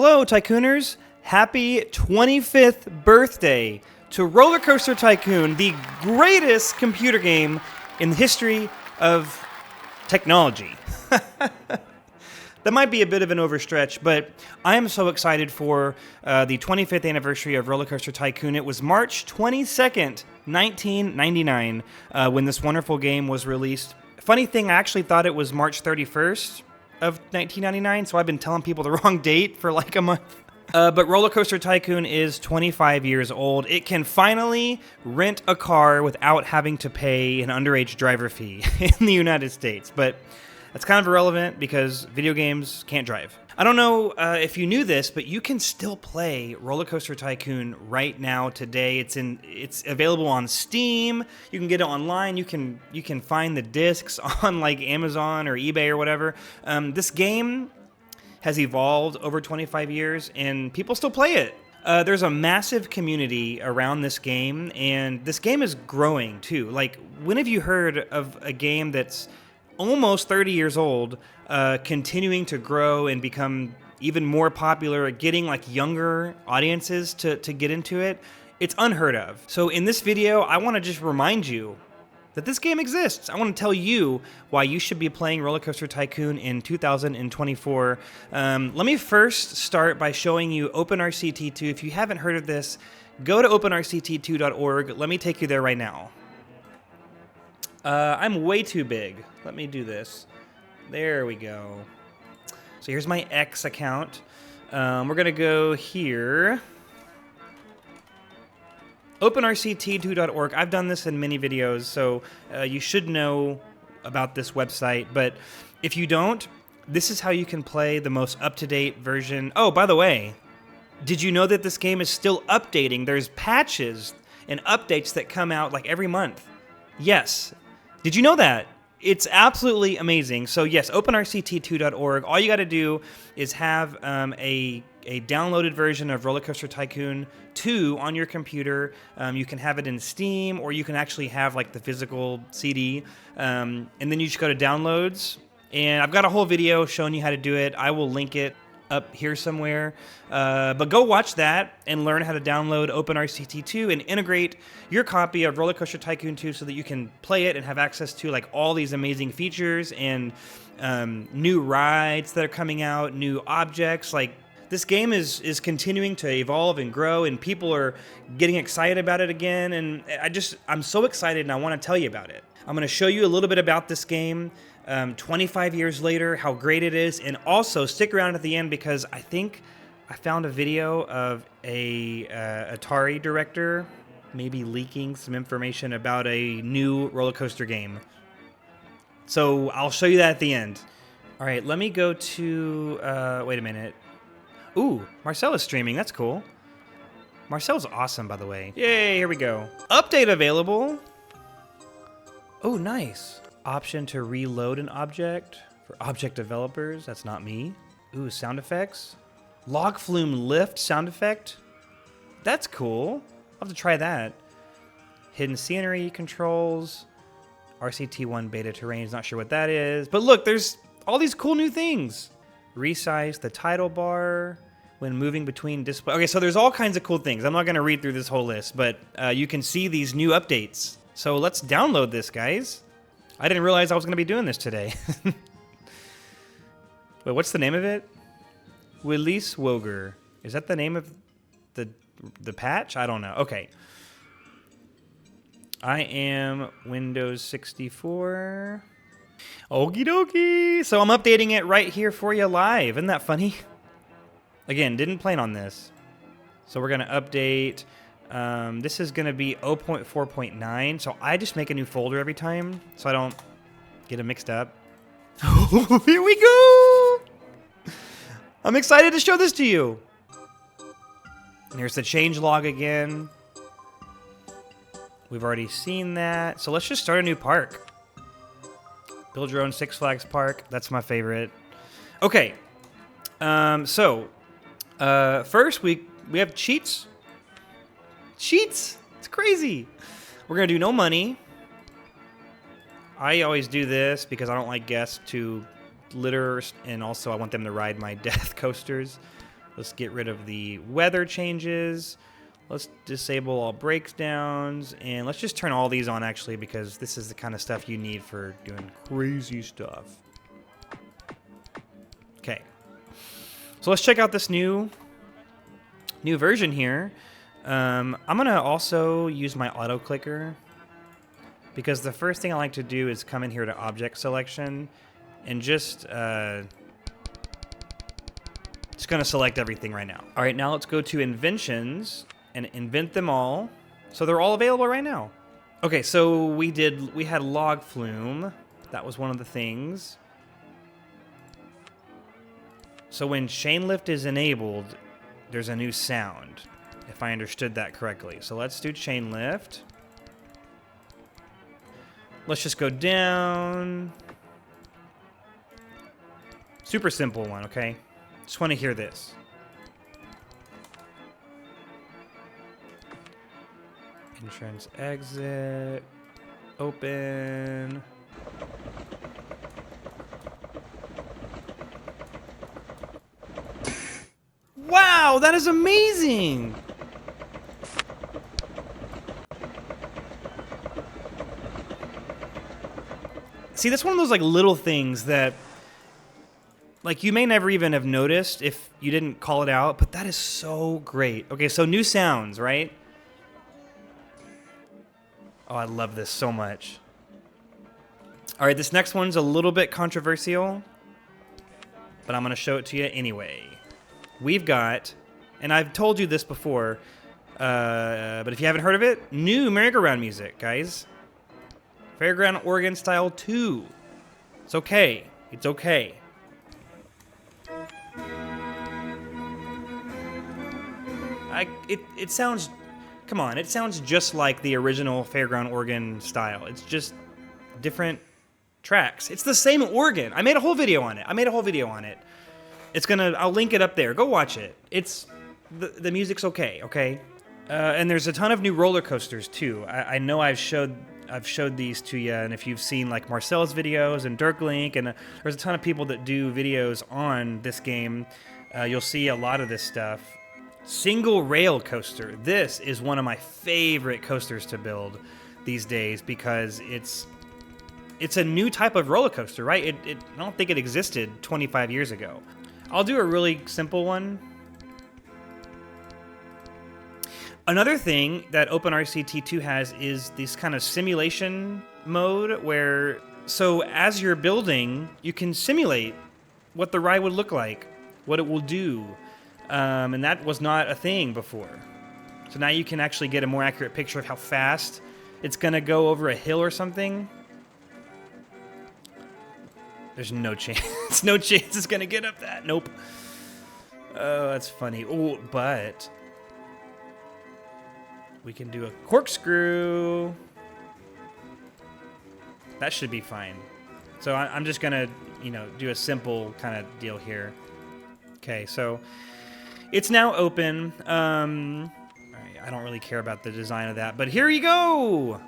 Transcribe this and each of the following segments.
Hello, Tycooners. Happy 25th birthday to RollerCoaster Tycoon, the greatest computer game in the history of technology. That might be a bit of an overstretch, but I am so excited for the 25th anniversary of RollerCoaster Tycoon. It was March 22nd, 1999, when this wonderful game was released. Funny thing, I actually thought it was March 31st of 1999, so I've been telling people the wrong date for like a month. But RollerCoaster Tycoon is 25 years old. It can finally rent a car without having to pay an underage driver fee in the United States. But that's kind of irrelevant because video games can't drive. I don't know if you knew this, but you can still play RollerCoaster Tycoon right now today. It's available on Steam. You can get it online. You can find the discs on like Amazon or eBay or whatever. This game has evolved over 25 years, and people still play it. There's a massive community around this game, and this game is growing too. Like, when have you heard of a game that's almost 30 years old, continuing to grow and become even more popular, getting like younger audiences to get into it? It's unheard of. So in this video, I want to just remind you that this game exists. I want to tell you why you should be playing RollerCoaster Tycoon in 2024. Let me first start by showing you OpenRCT2. If you haven't heard of this, go to openrct2.org. Let me take you there right now. I'm way too big. Let me do this. There we go. So here's my X account. We're going to go here. OpenRCT2.org. I've done this in many videos, so you should know about this website. But if you don't, this is how you can play the most up-to-date version. Oh, by the way, did you know that this game is still updating? There's patches and updates that come out like every month. Yes. Did you know that? It's absolutely amazing. So yes, openrct2.org. All you got to do is have a downloaded version of RollerCoaster Tycoon 2 on your computer. You can have it in Steam, or you can actually have like the physical CD. And then you just go to downloads. And I've got a whole video showing you how to do it. I will link it up here somewhere. But go watch that and learn how to download OpenRCT2 and integrate your copy of RollerCoaster Tycoon 2 so that you can play it and have access to like all these amazing features and new rides that are coming out, new objects. Like, this game is continuing to evolve and grow, and people are getting excited about it again. And I'm so excited, and I want to tell you about it. I'm going to show you a little bit about this game 25 years later, how great it is. And also stick around at the end because I think I found a video of a Atari director maybe leaking some information about a new roller coaster game. So I'll show you that at the end. All right, let me go to, wait a minute. Ooh, Marcel is streaming. That's cool. Marcel's awesome, by the way. Yay, here we go. Update available. Oh, nice. Option to reload an object for object developers. That's not me. Ooh, sound effects. Log flume lift sound effect. That's cool. I'll have to try that. Hidden scenery controls. RCT1 beta terrains. Not sure what that is. But look, there's all these cool new things. Resize the title bar when moving between display. Okay, so there's all kinds of cool things. I'm not going to read through this whole list, but you can see these new updates. So let's download this, guys. I didn't realize I was going to be doing this today. Wait, what's the name of it? Willis Woger. Is that the name of the patch? I don't know. Okay. I am Windows 64. Okie dokie. So I'm updating it right here for you live. Isn't that funny? Again, didn't plan on this. So we're going to update. This is going to be 0.4.9. So I just make a new folder every time so I don't get them mixed up. Here we go. I'm excited to show this to you. And here's the change log again. We've already seen that. So let's just start a new park. Build your own Six Flags park. That's my favorite. Okay. First we have cheats. Cheats. It's crazy. We're going to do no money. I always do this because I don't like guests to litter, and also I want them to ride my death coasters. Let's get rid of the weather changes. Let's disable all breakdowns, and let's just turn all these on actually, because this is the kind of stuff you need for doing crazy stuff. Okay, so let's check out this new version here. I'm gonna also use my auto clicker, because the first thing I like to do is come in here to object selection and just gonna select everything right now. All right, now let's go to inventions and invent them all. So they're all available right now. Okay, so we had log flume. That was one of the things. So when chain lift is enabled, there's a new sound, if I understood that correctly. So let's do chain lift. Let's just go down. Super simple one, okay? Just want to hear this. Entrance, exit, open. Wow, that is amazing! See, that's one of those like little things that like you may never even have noticed if you didn't call it out, but that is so great. Okay, so new sounds, right? Oh, I love this so much. All right, this next one's a little bit controversial, but I'm going to show it to you anyway. We've got, and I've told you this before, but if you haven't heard of it, new merry-go-round music, guys. Fairground organ style 2. It's okay. It's okay. It sounds, come on, it sounds just like the original fairground organ style. It's just different tracks. It's the same organ. I made a whole video on it. It's gonna, I'll link it up there. Go watch it. It's, the music's okay, okay? And there's a ton of new roller coasters too. I know I've showed these to you, and if you've seen like Marcel's videos and Dirklink, and there's a ton of people that do videos on this game, you'll see a lot of this stuff. Single rail coaster. This is one of my favorite coasters to build these days because it's a new type of roller coaster, right? I don't think it existed 25 years ago. I'll do a really simple one. Another thing that OpenRC T2 has is this kind of simulation mode where, so as you're building, you can simulate what the ride would look like, what it will do. And that was not a thing before. So now you can actually get a more accurate picture of how fast it's going to go over a hill or something. There's no chance. No chance it's going to get up that. Nope. Oh, that's funny. Oh, but we can do a corkscrew. That should be fine. So I'm just going to, do a simple kind of deal here. Okay, so it's now open. All right, I don't really care about the design of that, but here you go.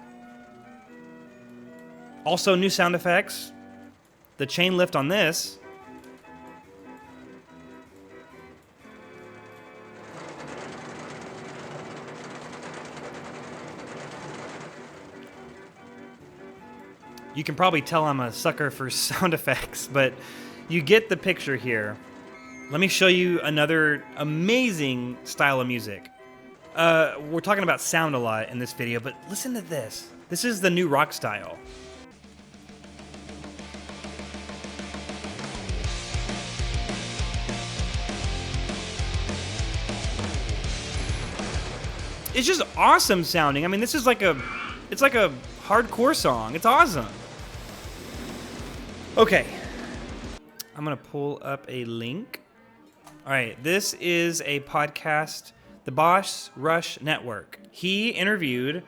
Also, new sound effects. The chain lift on this. You can probably tell I'm a sucker for sound effects, but you get the picture here. Let me show you another amazing style of music. We're talking about sound a lot in this video, but listen to this. This is the new rock style. It's just awesome sounding. I mean, this is like it's like a hardcore song. It's awesome. Okay. I'm gonna pull up a link. All right, this is a podcast, the Boss Rush Network. He interviewed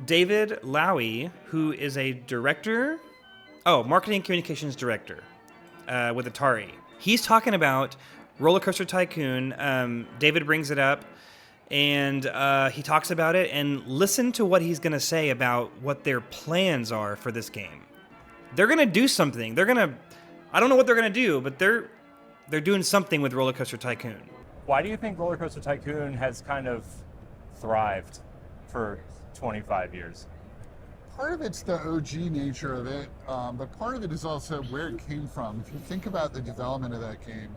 David Lai, who is a director, marketing communications director with Atari. He's talking about RollerCoaster Tycoon. David brings it up, and he talks about it, and listen to what he's going to say about what their plans are for this game. They're going to do something. I don't know what they're going to do, but they're doing something with RollerCoaster Tycoon. Why do you think RollerCoaster Tycoon has kind of thrived for 25 years? Part of it's the OG nature of it, but part of it is also where it came from. If you think about the development of that game,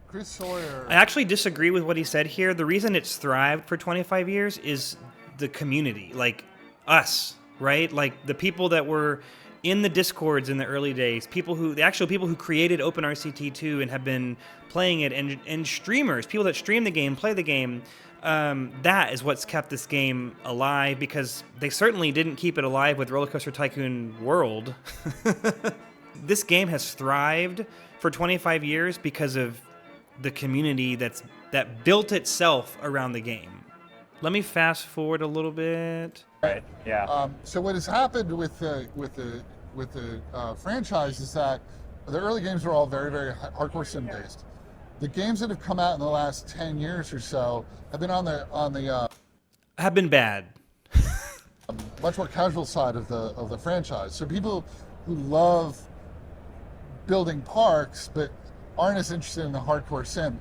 Chris Sawyer... I actually disagree with what he said here. The reason it's thrived for 25 years is the community, like us, right? Like the people that were in the Discords in the early days, the actual people who created OpenRCT2 and have been playing it, and streamers, people that stream the game, play the game. That is what's kept this game alive, because they certainly didn't keep it alive with RollerCoaster Tycoon World. This game has thrived for 25 years because of the community that built itself around the game. Let me fast forward a little bit. Right. Yeah. So what has happened with the franchise is that the early games were all very, very hardcore sim based. The games that have come out in the last 10 years or so have been on the have been bad. much more casual side of the franchise. So people who love building parks but aren't as interested in the hardcore sim,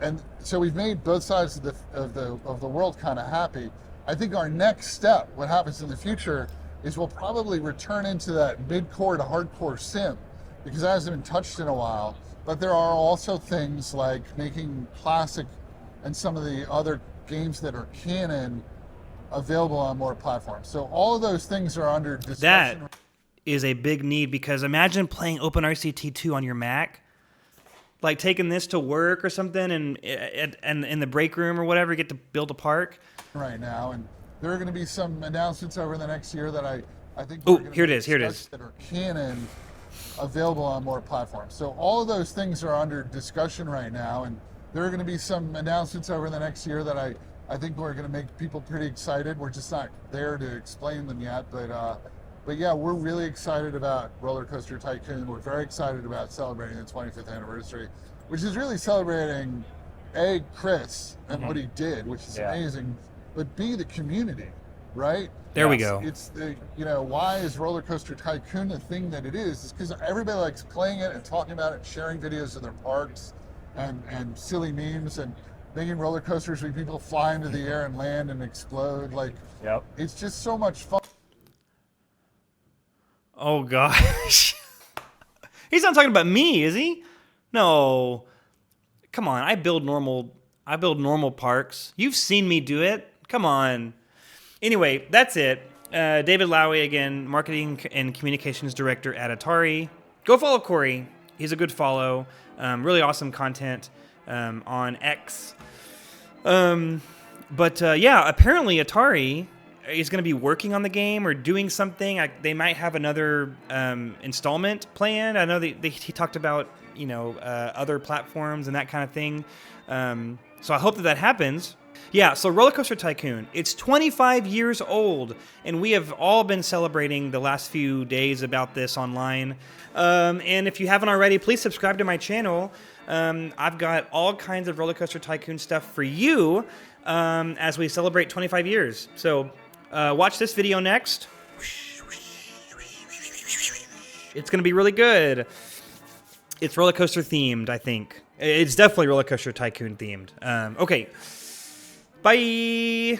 and so we've made both sides of the world kind of happy. I think our next step, what happens in the future, is we'll probably return into that mid-core to hardcore sim, because that hasn't been touched in a while. But there are also things like making Classic and some of the other games that are canon available on more platforms. So all of those things are under discussion. That is a big need, because imagine playing OpenRCT2 on your Mac, like taking this to work or something, and in the break room or whatever, get to build a park. Right now, and there are going to be some announcements over the next year that I think. Oh, here it is. That are canon available on more platforms. So all of those things are under discussion right now, and there are going to be some announcements over the next year that I think we're going to make people pretty excited. We're just not there to explain them yet, but yeah, we're really excited about RollerCoaster Tycoon. We're very excited about celebrating the 25th anniversary, which is really celebrating Chris and what he did, which is amazing, but B, the community, right? There we go. It's the, why is RollerCoaster Tycoon the thing that it is? It's because everybody likes playing it and talking about it and sharing videos of their parks and silly memes and making roller coasters where people fly into the air and land and explode. It's just so much fun. Oh gosh. He's not talking about me, is he? No. Come on, I build normal parks. You've seen me do it. Come on. Anyway, that's it. David Lowy again, Marketing and Communications Director at Atari. Go follow Corey. He's a good follow. Really awesome content on X. Yeah, apparently Atari is going to be working on the game or doing something. They might have another installment planned. I know he talked about other platforms and that kind of thing. So I hope that happens. Yeah, so RollerCoaster Tycoon, it's 25 years old, and we have all been celebrating the last few days about this online. And if you haven't already, please subscribe to my channel. I've got all kinds of RollerCoaster Tycoon stuff for you as we celebrate 25 years. So watch this video next. It's going to be really good. It's RollerCoaster themed, I think. It's definitely RollerCoaster Tycoon themed. Okay. Bye.